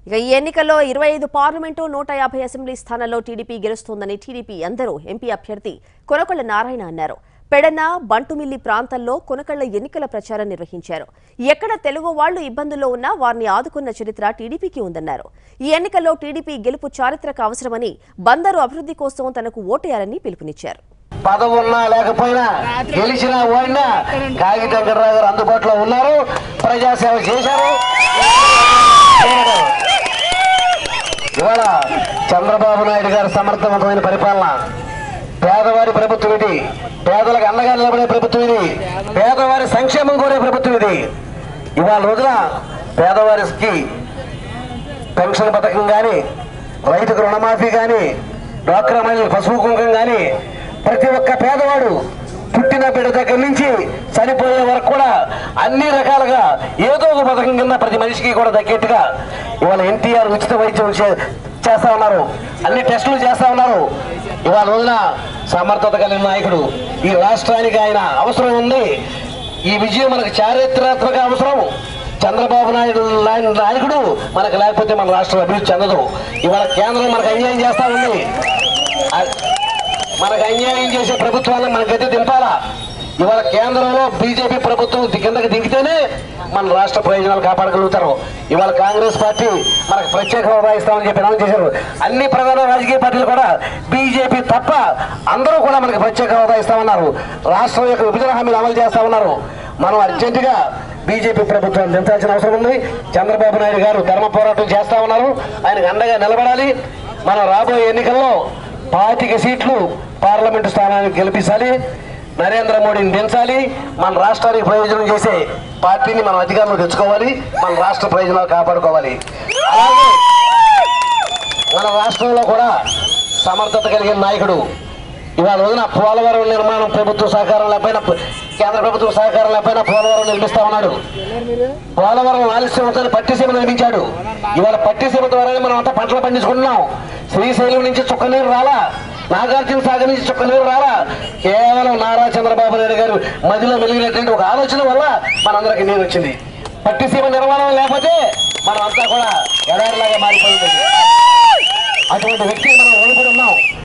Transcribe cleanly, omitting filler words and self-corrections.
ఇక ఈ ఎన్నికల్లో 25 పార్లమెంటు 150 అసెంబ్లీ స్థానాల్లో టీడీపీ గెలుస్తోందని టీడీపీ అందరూ ఎంపీ అభ్యర్థి కొనకళ్ళ నారాయణ అన్నారు. పెడన బంటుమిల్లి ప్రాంతాల్లో కొనకళ్ళ ఎన్నికల ప్రచారం నిర్వహించారు. ఎక్కడ తెలుగు వాళ్లు ఇబ్బందుల్లో ఉన్నా వారిని ఆదుకున్న చరిత్ర టీడీపీకి ఉందన్నారు. ఈ ఎన్నికల్లో టీడీపీ గెలుపు చారిత్రక అవసరమని బందరు అభివృద్ధి కోసం తనకు ఓటేయాలని పిలుపునిచ్చారు. పదవున్నా లేకపోయినా గెలిచినా ఓడినా కాగి వెంకటరావు గారు అందుబాటులో ఉన్నారు. ప్రజాసేవ చేశారు. ఇవాళ చంద్రబాబు నాయుడు గారి సమర్థవంతమైన పరిపాలన, పేదవారి ప్రభుత్వం ఇది, పేదలకు అండగా నిలబడే ప్రభుత్వం ఇది, పేదవారి సంక్షేమం కోరే ప్రభుత్వం ఇది. ఇవాళ రోజున పేదవారికి పెన్షన్ పథకం కానీ, రైతుకు రుణమాఫీ కానీ, డ్వాక్రా మహిళలకు పసుపు కుంకం కానీ, ప్రతి ఒక్క పేదవాడు పుట్టిన బిడ్డ దగ్గర నుంచి చనిపోయే వరకు కూడా అన్ని రకాలుగా ఏదో ఒక పథకం కింద ప్రతి మనిషికి కూడా దక్కేట్టుగా ఇవాళ ఎన్టీఆర్ ఉచిత వైద్యం చేస్తా ఉన్నారు. అన్ని టెస్టులు చేస్తా ఉన్నారు. ఇవాళ రోజున సమర్థత కలిగిన నాయకుడు, ఈ రాష్ట్రానికి ఆయన అవసరం ఉంది. ఈ విజయం మనకు చారిత్రాత్మక అవసరం. చంద్రబాబు నాయుడు నాయకుడు మనకు లేకపోతే మన రాష్ట్రం అభివృద్ధి చెందదు. ఇవాళ కేంద్రం మనకు అన్యాయం చేస్తా ఉంది. మనకు అన్యాయం చేసే ప్రభుత్వాలను మనకైతే దింపాలా. ఇవాళ కేంద్రంలో బీజేపీ ప్రభుత్వం కిందకి దిగితేనే మన రాష్ట్ర ప్రయోజనాలు కాపాడగలుగుతారు. ఇవాళ కాంగ్రెస్ పార్టీ మనకు ప్రత్యేక హోదా ఇస్తామని చెప్పి అనౌన్స్ చేశారు. అన్ని ప్రధాన రాజకీయ పార్టీలు కూడా బీజేపీ తప్ప అందరూ కూడా మనకు ప్రత్యేక హోదా ఇస్తామన్నారు. రాష్ట్రం యొక్క విభజన హామీలు అమలు చేస్తా ఉన్నారు. మనం అర్జెంటుగా బీజేపీ ప్రభుత్వాన్ని దించాల్సిన అవసరం ఉంది. చంద్రబాబు నాయుడు గారు ధర్మ పోరాటం చేస్తా ఉన్నారు. ఆయనకు అండగా నిలబడాలి. మనం రాబోయే ఎన్నికల్లో 25 సీట్లు పార్లమెంటు స్థానానికి గెలిపించాలి. నరేంద్ర మోడీని దించాలి. మన రాష్ట్రానికి ప్రయోజనం చేసే పార్టీని మనం అధికారంలో తెచ్చుకోవాలి. మన రాష్ట్ర ప్రయోజనాలు కాపాడుకోవాలి. అలాగే మన రాష్ట్రంలో కూడా సమర్థత కలిగిన నాయకుడు, ఇవాళ రోజున పోలవరం నిర్మాణం ప్రభుత్వ సహకారం లేకపోయినా, కేంద్ర ప్రభుత్వ సహకారం లేకపోయినా పోలవరం నిర్మిస్తా ఉన్నాడు. పోలవరం ఆలస్యం పట్టిసీమ నిర్మించాడు. ఇవాళ పట్టిసీమ ద్వారానే మనం అంతా పంటలు పండించుకుంటున్నాం. శ్రీశైలం నుంచి చుక్క నీరు రాలా, నాగార్జున సాగర్ నుంచి చుక్క నీరు రాలా. కేవలం నారా చంద్రబాబు నాయుడు గారు మదిలో వెలిగినటువంటి ఒక ఆలోచన వల్ల మనందరికీ నీరు వచ్చింది. పట్టిసీమ నిర్మాణం లేకపోతే మనం అంతా కూడా ఎడారిలాగా మారిపోయింది. అటువంటి వ్యక్తికి మనం రుణపడి ఉన్నాం.